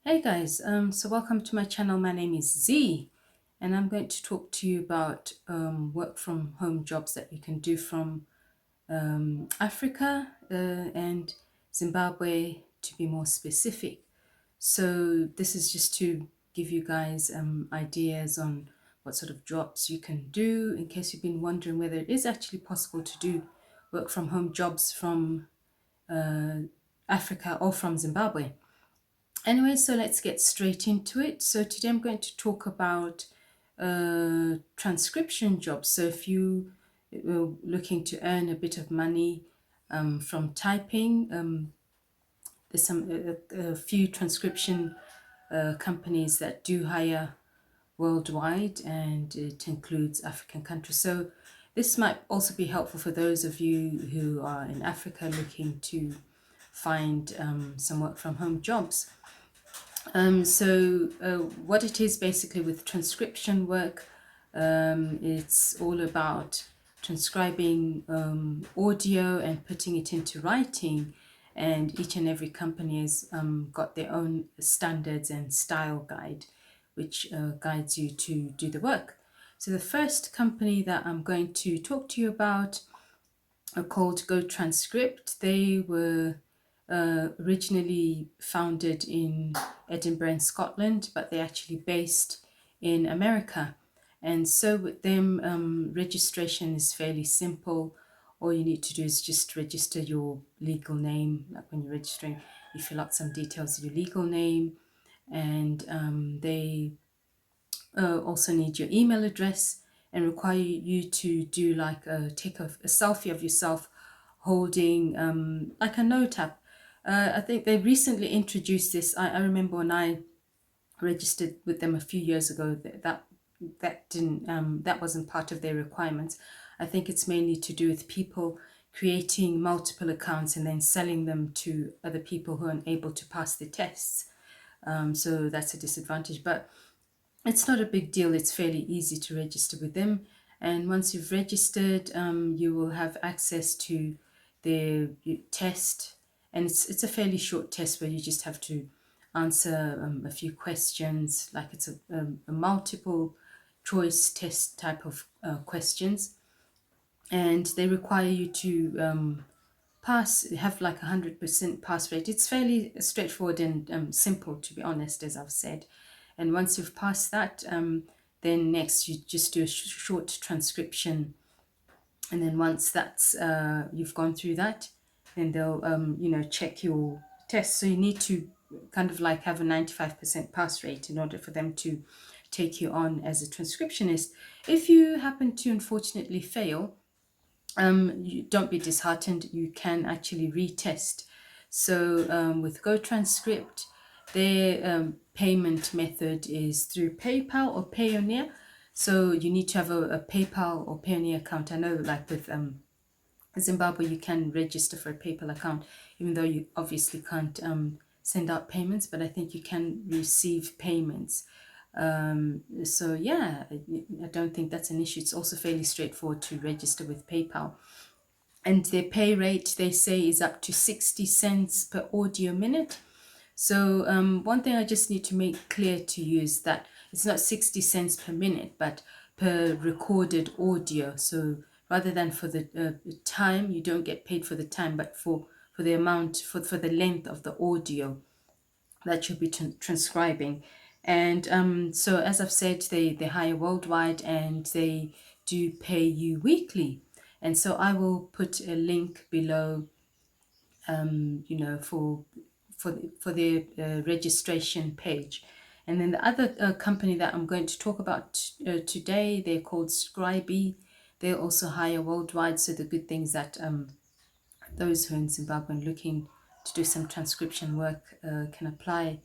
Hey guys, so welcome to my channel. My name is Z, and I'm going to talk to you about work from home jobs that you can do from Africa and Zimbabwe, to be more specific. So this is just to give you guys ideas on what sort of jobs you can do, in case you've been wondering whether it is actually possible to do work from home jobs from Africa or from Zimbabwe. Anyway, so let's get straight into it. So today I'm going to talk about transcription jobs. So if you are looking to earn a bit of money from typing, there's a few transcription companies that do hire worldwide, and it includes African countries. So this might also be helpful for those of you who are in Africa looking to find some work from home jobs. What it is basically with transcription work, it's all about transcribing audio and putting it into writing. And each and every company has got their own standards and style guide, which guides you to do the work. So the first company that I'm going to talk to you about are called Go Transcript. They were originally founded in Edinburgh in Scotland, but they're actually based in America. And so with them, registration is fairly simple. All you need to do is just register your legal name. Like when you're registering, you fill out some details of your legal name, and they also need your email address and require you to do like take a selfie of yourself holding like a note app. I think they recently introduced this. I remember when I registered with them a few years ago that wasn't part of their requirements. I think it's mainly to do with people creating multiple accounts and then selling them to other people who are unable to pass the tests. So that's a disadvantage, but it's not a big deal. It's fairly easy to register with them. And once you've registered, you will have access to their test. And it's a fairly short test where you just have to answer a few questions, like it's a multiple choice test type of questions. And they require you to have like 100% pass rate. It's fairly straightforward and simple, to be honest, as I've said. And once you've passed that, then next you just do a short transcription. And then once that's you've gone through that, then they'll check your test. So you need to kind of like have a 95% pass rate in order for them to take you on as a transcriptionist. If you happen to unfortunately fail, you don't be disheartened. You can actually retest. So with Go Transcript, their payment method is through PayPal or Payoneer. So you need to have a PayPal or Payoneer account. I know, like with Zimbabwe, you can register for a PayPal account, even though you obviously can't send out payments, but I think you can receive payments. So yeah, I don't think that's an issue. It's also fairly straightforward to register with PayPal. And their pay rate, they say, is up to 60 cents per audio minute. So one thing I just need to make clear to you is that it's not 60 cents per minute, but per recorded audio. So rather than for the time, you don't get paid for the time, but for the amount, for the length of the audio that you'll be transcribing. And so, as I've said, they hire worldwide and they do pay you weekly. And so I will put a link below, for the registration page. And then the other company that I'm going to talk about today, they're called Scribey. They also hire worldwide. So the good things that those who are in Zimbabwe and looking to do some transcription work can apply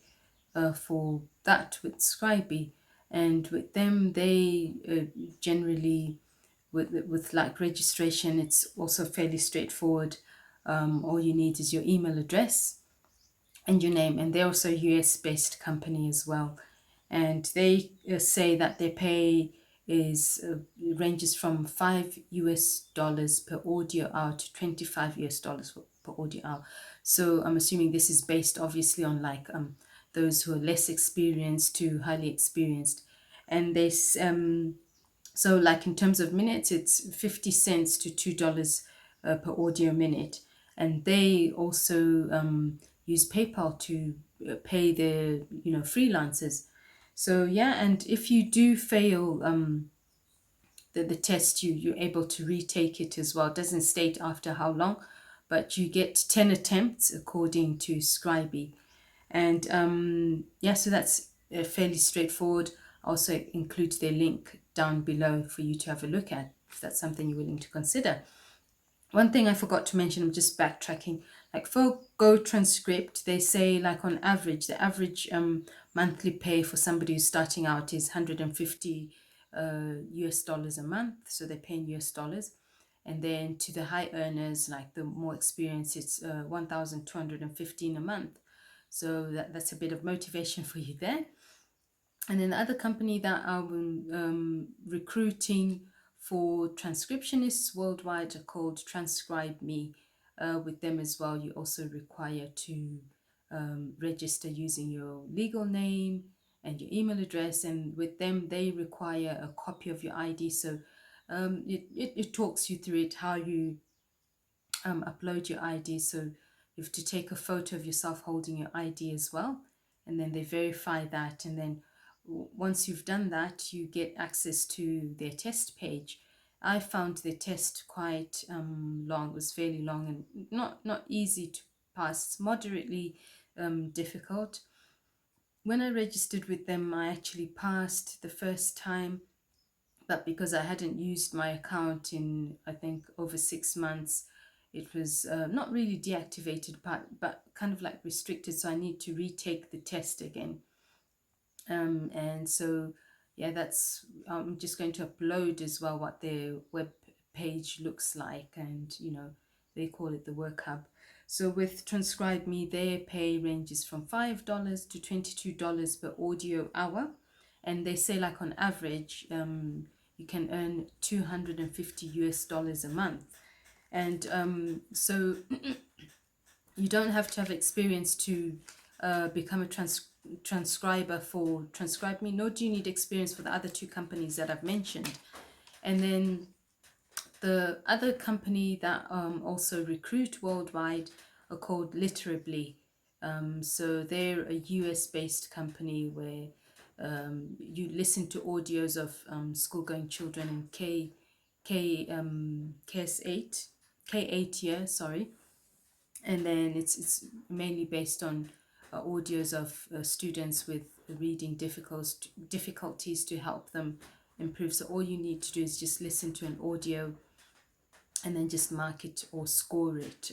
for that with Scribey. And with them, they generally, with like registration, it's also fairly straightforward. All you need is your email address and your name. And they're also a US based company as well. And they say that their pay is ranges from $5 per audio hour to $25 per audio hour. So I'm assuming this is based obviously on like those who are less experienced to highly experienced. And so like in terms of minutes, it's 50 cents to $2 per audio minute. And they also use PayPal to pay their freelancers. So yeah, and if you do fail the test, you're able to retake it as well. It doesn't state after how long, but you get 10 attempts according to Scribey. And yeah, so that's fairly straightforward. Also includes their link down below for you to have a look at if that's something you're willing to consider. One thing I forgot to mention, I'm just backtracking. Like for Go Transcript, they say like on average, the average monthly pay for somebody who's starting out is 150 US dollars a month. So they pay in US dollars. And then to the high earners, like the more experienced, it's 1,215 a month. So that's a bit of motivation for you there. And then the other company that I'm recruiting for transcriptionists worldwide are called Transcribe Me. With them as well, you also require to register using your legal name and your email address. And with them, they require a copy of your ID. So it talks you through it, how you upload your ID. So you have to take a photo of yourself holding your ID as well, and then they verify that. And then once you've done that, you get access to their test page. I found the test quite long. It was fairly long and not easy to pass. It's moderately difficult. When I registered with them, I actually passed the first time, but because I hadn't used my account in, I think, over 6 months, it was not really deactivated, but kind of like restricted. So I need to retake the test again. And so, yeah, that's, I'm just going to upload as well what their web page looks like. And, they call it the Work Hub. So with Transcribe Me, their pay ranges from $5 to $22 per audio hour. And they say like on average, you can earn 250 US dollars a month. And so you don't have to have experience to become a transcriber for Transcribe Me, nor do you need experience for the other two companies that I've mentioned. And then the other company that also recruit worldwide are called Literably. So they're a US based company where you listen to audios of school-going children in KS8, K8 year, sorry. And then it's mainly based on audios of students with reading difficulties to help them improve. So all you need to do is just listen to an audio and then just mark it or score it.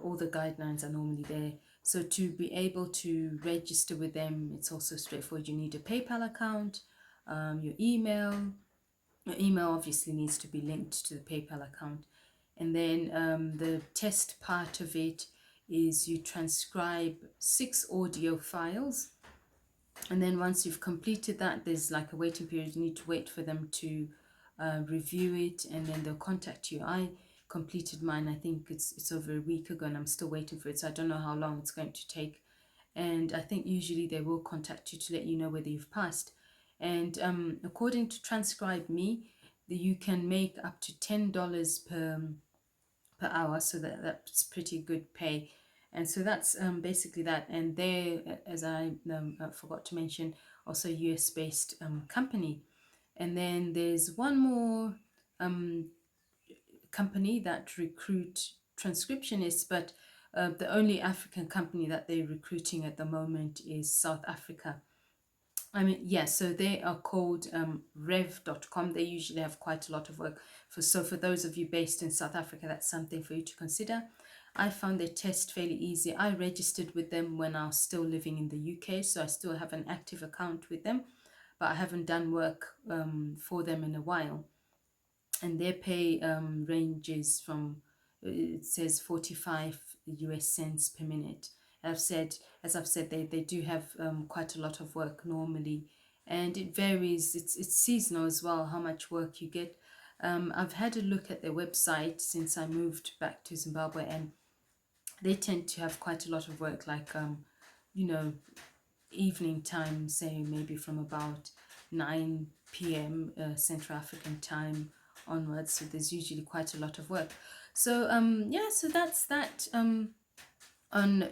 All the guidelines are normally there. So to be able to register with them, it's also straightforward. You need a PayPal account, your email. Your email obviously needs to be linked to the PayPal account. And then the test part of it is you transcribe 6 audio files. And then once you've completed that, there's like a waiting period. You need to wait for them to review it, and then they'll contact you. I completed mine, I think it's over a week ago, and I'm still waiting for it. So I don't know how long it's going to take. And I think usually they will contact you to let you know whether you've passed. And according to Transcribe Me, you can make up to $10 per hour, so that's pretty good pay. And so that's basically that. And they, as I forgot to mention, also US based company. And then there's one more company that recruit transcriptionists, but the only African company that they're recruiting at the moment is South Africa. I mean, yeah, so they are called rev.com. They usually have quite a lot of work. So for those of you based in South Africa, that's something for you to consider. I found their test fairly easy. I registered with them when I was still living in the UK, so I still have an active account with them, but I haven't done work for them in a while. And their pay ranges from, it says 45 US cents per minute. As I've said, they do have quite a lot of work normally, and it varies. It's seasonal as well, how much work you get. I've had a look at their website since I moved back to Zimbabwe, and they tend to have quite a lot of work, like you know, evening time, say maybe from about 9 p.m. Central African time onwards. So there's usually quite a lot of work. So yeah, so that's that on,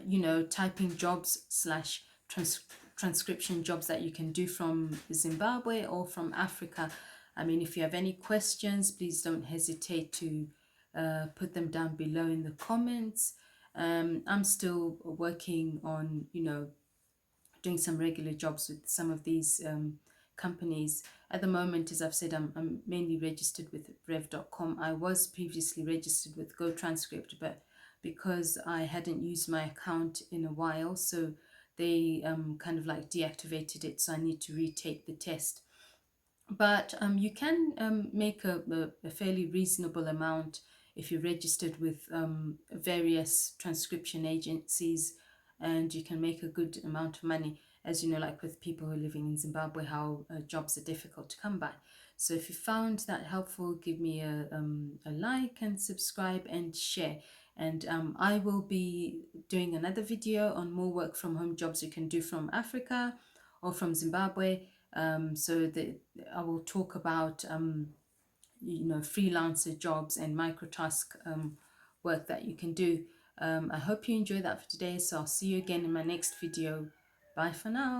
you know, typing jobs slash transcription jobs that you can do from Zimbabwe or from Africa. I mean, if you have any questions, please don't hesitate to put them down below in the comments. I'm still working on, you know, doing some regular jobs with some of these companies. At the moment, as I've said, I'm mainly registered with rev.com. I was previously registered with GoTranscript, but because I hadn't used my account in a while, so they kind of like deactivated it, so I need to retake the test. But you can make a fairly reasonable amount if you're registered with various transcription agencies, and you can make a good amount of money. As you know, like with people who are living in Zimbabwe, how jobs are difficult to come by. So if you found that helpful, give me a like and subscribe and share. And I will be doing another video on more work from home jobs you can do from Africa or from Zimbabwe. So that I will talk about you know, freelancer jobs and microtask work that you can do. I hope you enjoyed that for today. So I'll see you again in my next video. Bye for now.